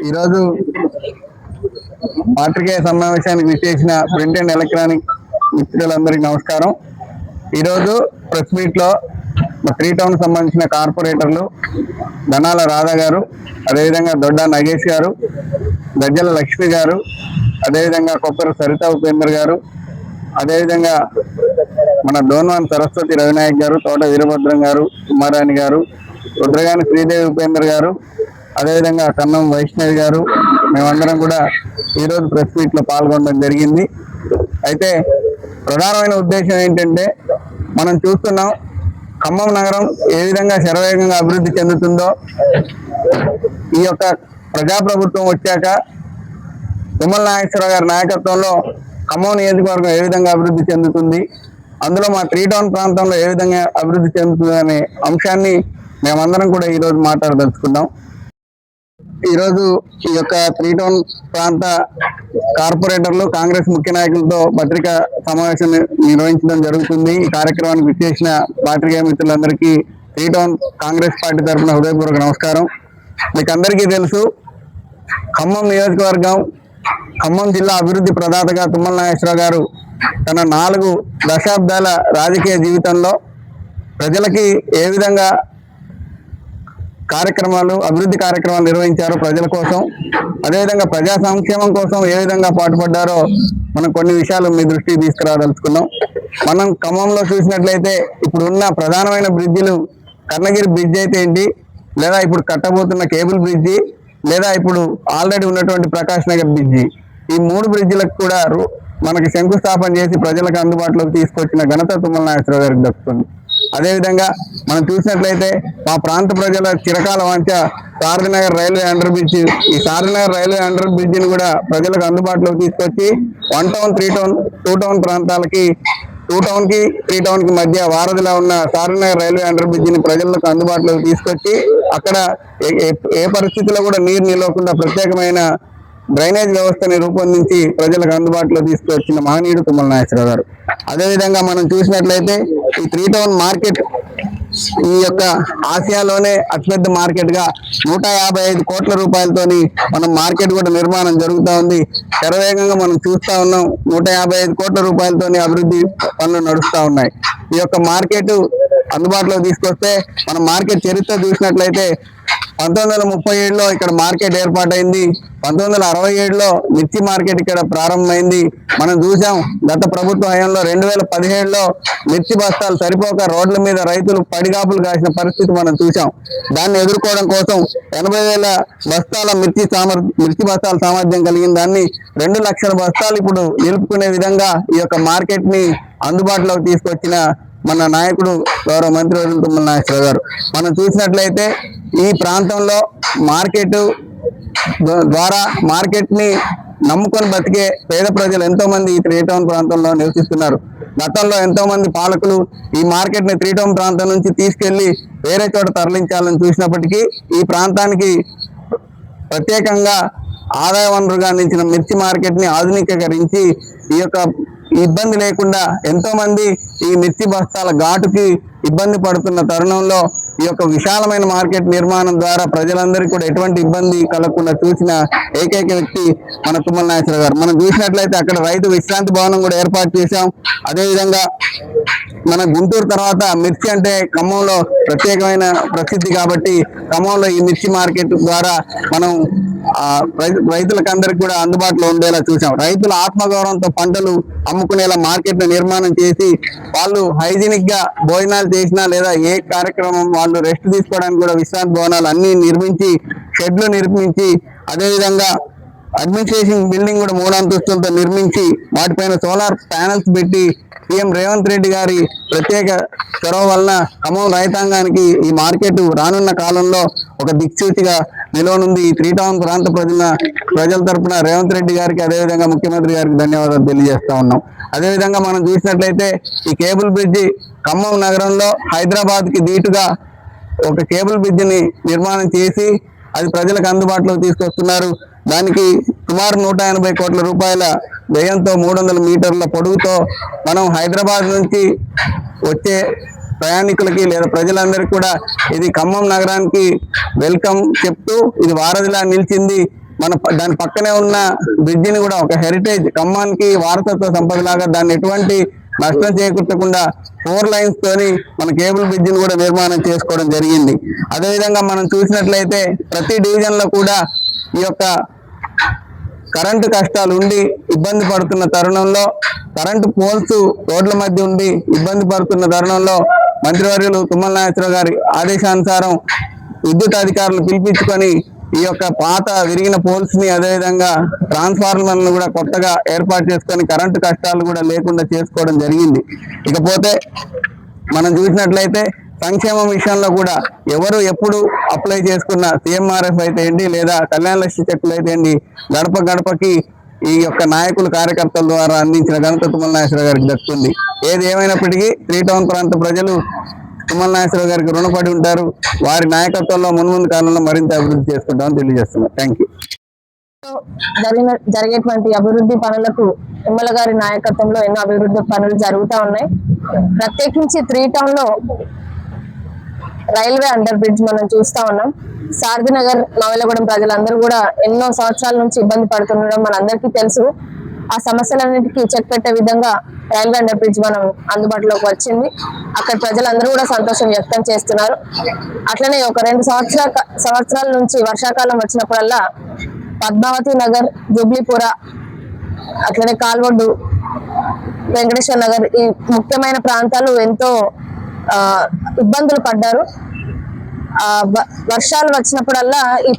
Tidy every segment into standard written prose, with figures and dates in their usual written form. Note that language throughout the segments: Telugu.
ఈరోజు పాత్రికేయ సమావేశానికి విచ్చేసిన ప్రింట్ అండ్ ఎలక్ట్రానిక్ మిత్రులందరికీ నమస్కారం. ఈరోజు ప్రెస్ మీట్ లో త్రీ టౌన్ సంబంధించిన కార్పొరేటర్లు ధనాల రాధా గారు, అదేవిధంగా దొడ్డా నగేష్ గారు, గజ్జల లక్ష్మి గారు, అదేవిధంగా కొప్పర సరిత ఉపేందర్ గారు, అదేవిధంగా మన డోన్వాన్ సరస్వతి రవినాయక్ గారు, తోట వీరభద్రం గారు, కుమారాణి గారు, రుద్రగాని శ్రీదేవి ఉపేందర్ గారు, అదేవిధంగా కన్నం వైష్ణవి గారు, మేమందరం కూడా ఈరోజు ప్రెస్ మీట్ లో పాల్గొనడం జరిగింది. అయితే ప్రధానమైన ఉద్దేశం ఏంటంటే, మనం చూస్తున్నాం ఖమ్మం నగరం ఏ విధంగా శరవేగంగా అభివృద్ధి చెందుతుందో, ఈ యొక్క ప్రజాప్రభుత్వం వచ్చాక తుమ్మల నాగేశ్వరరావు గారి నాయకత్వంలో ఖమ్మం నియోజకవర్గం ఏ విధంగా అభివృద్ధి చెందుతుంది, అందులో మా త్రీ టౌన్ ప్రాంతంలో ఏ విధంగా అభివృద్ధి చెందుతుంది అనే అంశాన్ని మేమందరం కూడా ఈరోజు మాట్లాడదలుచుకున్నాం. ఈరోజు ఈ యొక్క త్రీ టౌన్ ప్రాంత కార్పొరేటర్లు, కాంగ్రెస్ ముఖ్య నాయకులతో పత్రికా సమావేశం నిర్వహించడం జరుగుతుంది. ఈ కార్యక్రమానికి విచ్చేసిన పాత్రికేయ మిత్రులందరికీ త్రీ టౌన్ కాంగ్రెస్ పార్టీ తరఫున హృదయపూర్వక నమస్కారం. మీకు అందరికీ తెలుసు, ఖమ్మం నియోజకవర్గం, ఖమ్మం జిల్లా అభివృద్ధి ప్రదాతగా తుమ్మల నాగేశ్వరరావు గారు తన 4 దశాబ్దాల రాజకీయ జీవితంలో ప్రజలకి ఏ విధంగా అభివృద్ధి కార్యక్రమాలు నిర్వహించారో ప్రజల కోసం, అదేవిధంగా ప్రజా సంక్షేమం కోసం ఏ విధంగా పాటుపడ్డారో మనం కొన్ని విషయాలు మీ దృష్టికి తీసుకురాదలుచుకున్నాం. మనం ఖమ్మంలో చూసినట్లయితే ఇప్పుడు ఉన్న ప్రధానమైన బ్రిడ్జిలు కర్ణగిరి బ్రిడ్జ్ అయితే ఏంటి, లేదా ఇప్పుడు కట్టబోతున్న కేబుల్ బ్రిడ్జి, లేదా ఇప్పుడు ఆల్రెడీ ఉన్నటువంటి ప్రకాష్ నగర్ బ్రిడ్జి, ఈ 3 బ్రిడ్జిలకు కూడా మనకి శంకుస్థాపన చేసి ప్రజలకు అందుబాటులోకి తీసుకొచ్చిన ఘనత తుమ్మల నాగేశ్వరరావు గారికి దక్కుతుంది. అదేవిధంగా మనం చూసినట్లయితే మా ప్రాంత ప్రజల చిరకాల వాంఛ సారథినగర్ రైల్వే అండర్ బ్రిడ్జ్, ఈ సారథినగర్ రైల్వే అండర్ బ్రిడ్జిని కూడా ప్రజలకు అందుబాటులోకి తీసుకొచ్చి 1 టౌన్, 3 టౌన్, 2 టౌన్ ప్రాంతాలకి 2 టౌన్ కి 3 టౌన్ కి మధ్య వారధిలో ఉన్న సారథినగర్ రైల్వే అండర్ బ్రిడ్జిని ప్రజలకు అందుబాటులోకి తీసుకొచ్చి అక్కడ ఏ పరిస్థితుల్లో కూడా నీరు నిలవకుండా ప్రత్యేకమైన డ్రైనేజ్ వ్యవస్థని రూపొందించి ప్రజలకు అందుబాటులో తీసుకొచ్చిన మహనీయుడు తుమ్మల నాగేశ్వరరావు గారు. అదేవిధంగా మనం చూసినట్లయితే ఈ 3 టౌన్ మార్కెట్ ఈ యొక్క ఆసియాలోనే అతిపెద్ద మార్కెట్ గా 155 కోట్ల రూపాయలతోని మనం మార్కెట్ కూడా నిర్మాణం జరుగుతూ ఉంది. శరవేగంగా మనం చూస్తా ఉన్నాం. 155 కోట్ల రూపాయలతోని అభివృద్ధి పనులు నడుస్తూ ఉన్నాయి. ఈ యొక్క మార్కెట్ అందుబాటులో తీసుకొస్తే మనం మార్కెట్ చరిత్ర చూసినట్లయితే 1937లో ఇక్కడ మార్కెట్ ఏర్పాటైంది. 1967లో మిర్చి మార్కెట్ ఇక్కడ ప్రారంభమైంది. మనం చూసాం గత ప్రభుత్వ హయాంలో 2017లో మిర్చి బస్తాలు సరిపోక రోడ్ల మీద రైతులు పడిగాపులు కాసిన పరిస్థితి మనం చూసాం. దాన్ని ఎదుర్కోవడం కోసం 80,000 బస్తాల మిర్చి బస్తాల సామర్థ్యం కలిగిన దాన్ని 2 లక్షల బస్తాలు ఇప్పుడు నిలుపుకునే విధంగా ఈ యొక్క మార్కెట్ ని అందుబాటులోకి తీసుకొచ్చిన మన నాయకుడు గౌరవ మంత్రివర్యులు తుమ్మల నాగేశ్వరరావు గారు. మనం చూసినట్లయితే ఈ ప్రాంతంలో మార్కెట్ ద్వారా మార్కెట్ ని నమ్ముకొని బతికే పేద ప్రజలు ఎంతో మంది ఈ 3 టౌన్ ప్రాంతంలో నివసిస్తున్నారు. గతంలో ఎంతో మంది పాలకులు ఈ మార్కెట్ ని 3 టౌన్ ప్రాంతం నుంచి తీసుకెళ్లి వేరే చోట తరలించాలని చూసినప్పటికీ ఈ ప్రాంతానికి ప్రత్యేకంగా ఆదాయ వనరుగా అందించిన మిర్చి మార్కెట్ ని ఆధునికీకరించి ఈ యొక్క ఇబ్బంది లేకుండా ఎంతో మంది ఈ మిర్చి బస్తాల ఘాటుకి ఇబ్బంది పడుతున్న తరుణంలో ఈ యొక్క విశాలమైన మార్కెట్ నిర్మాణం ద్వారా ప్రజలందరికీ కూడా ఎటువంటి ఇబ్బంది కలగకుండా చూసిన ఏకైక వ్యక్తి మన తుమ్మల నాగేశ్వరరావు గారు. మనం చూసినట్లయితే అక్కడ రైతు విశ్రాంతి భవనం కూడా ఏర్పాటు చేశాం. అదేవిధంగా మన గుంటూరు తర్వాత మిర్చి అంటే ఖమ్మంలో ప్రత్యేకమైన ప్రసిద్ధి కాబట్టి ఖమ్మంలో ఈ మిర్చి మార్కెట్ ద్వారా మనం రైతులకు అందరికి కూడా అందుబాటులో ఉండేలా చూసాం. రైతుల ఆత్మగౌరవంతో పంటలు అమ్ముకునేలా మార్కెట్ ను నిర్మాణం చేసి వాళ్ళు హైజీనిక్ గా భోజనాలు చేసినా లేదా ఏ కార్యక్రమం వాళ్ళు రెస్ట్ తీసుకోవడానికి కూడా విశ్రాంతి భవనాలు అన్ని నిర్మించి, షెడ్లు నిర్మించి, అదేవిధంగా అడ్మినిస్ట్రేషన్ బిల్డింగ్ కూడా 3 అంతస్తులతో నిర్మించి వాటిపైన సోలార్ ప్యానల్స్ పెట్టి సీఎం రేవంత్ రెడ్డి గారి ప్రత్యేక చొరవ వలన ఖమ్మం రైతాంగానికి ఈ మార్కెట్ రానున్న కాలంలో ఒక దిక్సూచిగా నిలవనుంది. ఈ 3 టౌన్ ప్రాంత ప్రజల తరఫున రేవంత్ రెడ్డి గారికి, అదేవిధంగా ముఖ్యమంత్రి గారికి ధన్యవాదాలు తెలియజేస్తా ఉన్నాం. అదేవిధంగా మనం చూసినట్లయితే ఈ కేబుల్ బ్రిడ్జి ఖమ్మం నగరంలో హైదరాబాద్ కి ధీటుగా ఒక కేబుల్ బ్రిడ్జిని నిర్మాణం చేసి అది ప్రజలకు అందుబాటులోకి తీసుకొస్తున్నారు. దానికి సుమారు 180 కోట్ల రూపాయల వ్యయంతో 300 మీటర్ల పొడవుతో మనం హైదరాబాద్ నుంచి వచ్చే ప్రయాణికులకి లేదా ప్రజలందరికీ కూడా ఇది ఖమ్మం నగరానికి వెల్కమ్ చెప్తూ ఇది వారధిలా నిలిచింది. దాని పక్కనే ఉన్న బ్రిడ్జిని కూడా ఒక హెరిటేజ్ ఖమ్మానికి వారసత్వ సంపద లాగా దాన్ని ఎటువంటి నష్టం చేకూర్చకుండా 4 లైన్స్ తోని మన కేబుల్ బ్రిడ్జిని కూడా నిర్మాణం చేసుకోవడం జరిగింది. అదేవిధంగా మనం చూసినట్లయితే ప్రతి డివిజన్ లో కూడా ఈ యొక్క కరెంటు కష్టాలు ఉండి ఇబ్బంది పడుతున్న తరుణంలో, కరెంటు పోల్స్ రోడ్ల మధ్య ఉండి ఇబ్బంది పడుతున్న తరుణంలో మంత్రివర్యులు తుమ్మల నాగేశ్వరరావు గారి ఆదేశానుసారం విద్యుత్ అధికారులు పిలిపించుకొని ఈ యొక్క పాత విరిగిన పోల్స్ ని అదేవిధంగా ట్రాన్స్ఫార్మర్లను కూడా కొత్తగా ఏర్పాటు చేసుకొని కరెంటు కష్టాలు కూడా లేకుండా చేసుకోవడం జరిగింది. ఇకపోతే మనం చూసినట్లయితే సంక్షేమం విషయంలో కూడా ఎవరు ఎప్పుడు అప్లై చేసుకున్న CMRF అయితే ఏంటి లేదా కళ్యాణ లక్ష్మి చెక్కులు అయితే ఏంటి గడప గడపకి ఈ యొక్క నాయకులు కార్యకర్తల ద్వారా అందించిన ఘనత తుమ్మల నాగేశ్వరరావు గారికి దక్కుతుంది. ఏది ఏమైనప్పటికీ 3 టౌన్ ప్రాంత ప్రజలు తుమ్మల నాగేశ్వరరావు గారికి రుణపడి ఉంటారు. వారి నాయకత్వంలో మున్ముందు కాలంలో మరింత అభివృద్ధి చేసుకుంటామని తెలియజేస్తున్నారు. Thank you. జరిగేటువంటి అభివృద్ధి పనులకు తుమ్మల గారి నాయకత్వంలో ఎన్నో అభివృద్ధి పనులు జరుగుతూ ఉన్నాయి. ప్రత్యేకించి 3 టౌన్ లో రైల్వే అండర్ బ్రిడ్జ్ మనం చూస్తా ఉన్నాం. సారథినగర్, నవలగూడెం ప్రజలందరూ కూడా ఎన్నో సంవత్సరాల నుంచి ఇబ్బంది పడుతుండడం మనందరికీ తెలుసు. ఆ సమస్యలన్నిటికీ చెక్ పెట్టే విధంగా రైల్వే అండర్ బ్రిడ్జ్ మనం అందుబాటులోకి వచ్చింది. అక్కడ ప్రజలందరూ కూడా సంతోషం వ్యక్తం చేస్తున్నారు. అట్లనే ఒక 2 సంవత్సరాల నుంచి వర్షాకాలం వచ్చినప్పుడల్లా పద్మావతి నగర్, జుబ్లీపుర, అట్లనే కాల్వొడ్డు, వెంకటేశ్వర నగర్ ఈ ముఖ్యమైన ప్రాంతాలు ఎంతో ఇబ్బందులు పడ్డారు. వర్షాలు వచ్చినప్పుడల్లా ఈ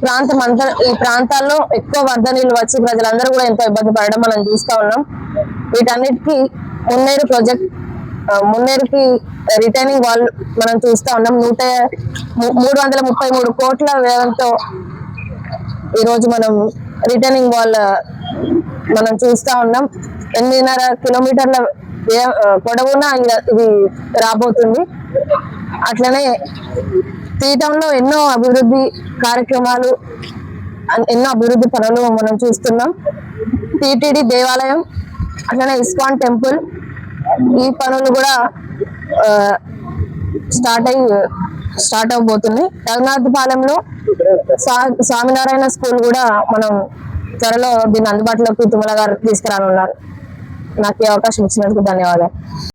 ప్రాంతాల్లో ఎక్కువ వరద నీళ్ళు వచ్చి ప్రజలందరూ కూడా ఎంతో ఇబ్బంది పడడం మనం చూస్తా ఉన్నాం. వీటన్నిటికీ మున్నేరు ప్రాజెక్ట్, మున్నేరుకి రిటైనింగ్ వాల్ మనం చూస్తా ఉన్నాం. 333 కోట్ల వ్యయంతో ఈరోజు మనం రిటైనింగ్ వాల్ మనం చూస్తా ఉన్నాం. 8.5 కిలోమీటర్ల పొడవున ఇది రాబోతుంది. అట్లనే 3 టౌన్ లో ఎన్నో అభివృద్ధి కార్యక్రమాలు, ఎన్నో అభివృద్ధి పనులు మనం చూస్తున్నాం. టీటీడీ దేవాలయం, అట్లనే ఇస్కాన్ టెంపుల్ ఈ పనులు కూడా స్టార్ట్ అవబోతున్నాయి. రఘునాథపాలెంలో స్వామినారాయణ స్కూల్ కూడా మనం త్వరలో దీన్ని అందుబాటులోకి తుమ్మల గారు తీసుకురానున్నారు. నాకు ఈ అవకాశం ఇచ్చినందుకు ధన్యవాదాలు.